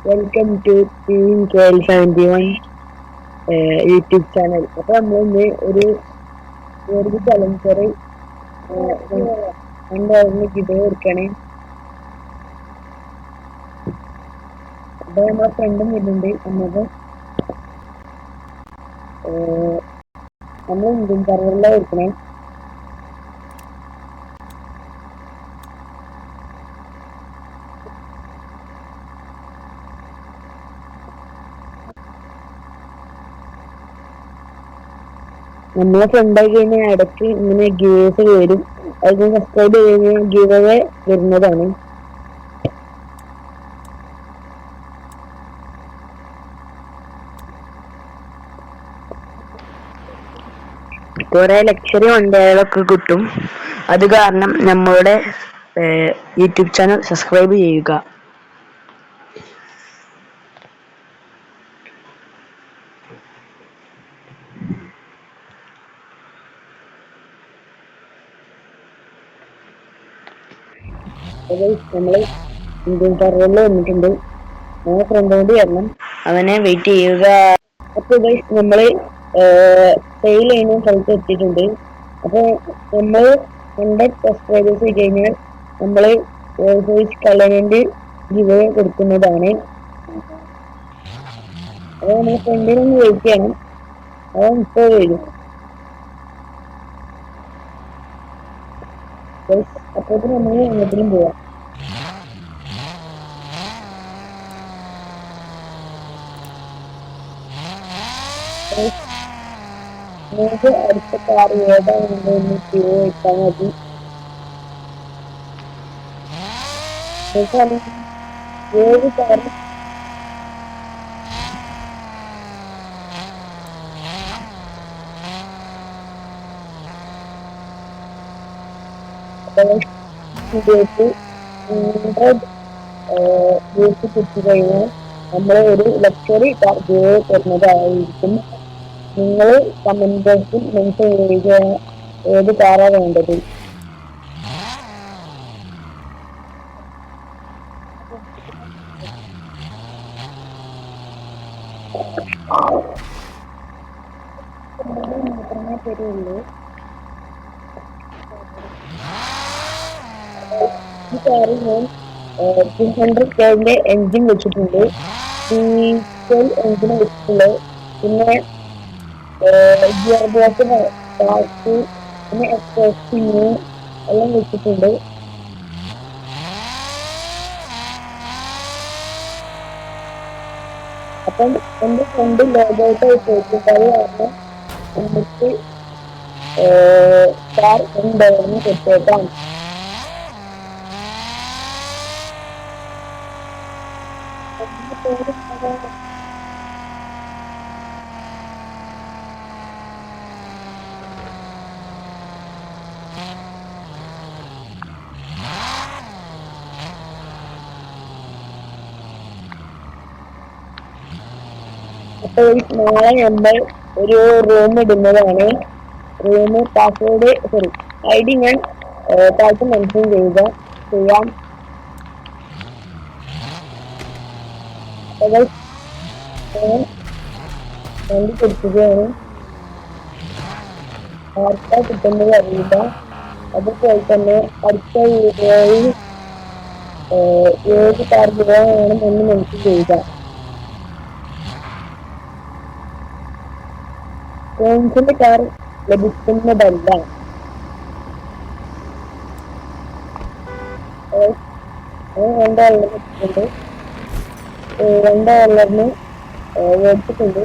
Welcome to team KL71 YouTube channel. അപ്പൊ നമ്മളിന്ന് ഒരു ചലഞ്ചർ എന്തായിരുന്നു ഇത് എടുക്കണേ. അപ്പൊ നമ്മളെ ഫ്രണ്ടും വരുന്നുണ്ട്. നമ്മൾ ഇന്ത്യൻ സർവറിലാണ് എടുക്കണേ. നമ്മളെ ഫ്രണ്ടായി കഴിഞ്ഞാൽ ഇടയ്ക്ക് ഇങ്ങനെ ഗീവേഴ്സ് വരും. അത് സബ്സ്ക്രൈബ് ചെയ്ത് കഴിഞ്ഞാൽ ഗീവ് അവേ വരുന്നതാണ്. കുറെ ലക്ഷറി വണ്ടികളൊക്കെ കിട്ടും. അത് കാരണം നമ്മളുടെ യൂട്യൂബ് ചാനൽ സബ്സ്ക്രൈബ് ചെയ്യുക. നമ്മള് ഇന്ത്യൻ സർവറിൽ വന്നിട്ടുണ്ട്. നമ്മളെ ഫ്രണ്ടോട് വരണം, അവനെ വെയിറ്റ് ചെയ്യുക. അപ്പൊ നമ്മള് സെയിൽ ചെയ്യുന്ന സ്ഥലത്ത് എത്തിയിട്ടുണ്ട്. അപ്പൊ നമ്മൾ 100 സബ്സ്ക്രൈബേഴ്സ് ആയി കഴിഞ്ഞാൽ നമ്മള് കളയന്റ് ഗിവ് കൊടുക്കുന്നതാണ്. അപ്പൊ നമ്മളെ ഫ്രണ്ടിനൊന്ന് വെയിറ്റ് ചെയ്യണം. അവൻ ഇപ്പൊ വരും. അപ്പോഴത്തേക്കും നമ്മൾ എങ്ങോട്ടും പോവാം. നിങ്ങൾക്ക് അടുത്ത കാർ ഏതാണെന്ന് ചോദിച്ചാൽ മതി. ഏത് കാർ ഉപയോഗിച്ച് 100 കിട്ടി കഴിഞ്ഞാൽ നമ്മൾ ഒരു ലക്ഷറി കാർ ഗിവ് തരുന്നതായിരിക്കും. നിങ്ങൾ കമന്റ് ബോക്സിൽ മെൻഷൻ ചെയ്യുക ഏത് കാറാണ് വേണ്ടത്. മാത്രമേ തരുള്ളൂ. ഈ കാറിൽ ഞാൻ 200K എൻജിൻ വെച്ചിട്ടുണ്ട്. ഡീസൽ എൻജിൻ വെച്ചിട്ടുള്ളത്. പിന്നെ ഗിയർ ബോക്സ് പാർട്ട്, പിന്നെ എക്സോസ്റ്റിങ് എല്ലാം വെച്ചിട്ടുണ്ട്. അപ്പം എന്റെ ഫ്രണ്ട് ലോഗൗട്ട് ചോദിച്ചിട്ടാണ് കാരണം നമുക്ക് കാർ എന്തായിരുന്നു കിട്ടിയേക്കാം. അപ്പൊ നാളെ നമ്മൾ ഒരു റൂം ഇടുന്നതാണ്. റൂം പാസ്വേഡ് ID ഞാൻ താഴത്ത് മെൻഷൻ ചെയ്യാം. വണ്ടി കൊടുക്കുകയാണ്. ആർക്കാ കിട്ടുന്നത് അറിയില്ല. അതുപോലെ തന്നെ അടുത്ത വീഡിയോയിൽ ഏത് ടാർഗറ്റാണ് എന്ന് മെൻഷൻ ചെയ്യുക. കോൺസിന്റെ കാർ ലഭിക്കുന്നതല്ല. രണ്ടാളിട്ടുണ്ട്. രണ്ടാളിന് മേടിച്ചിട്ടുണ്ട്.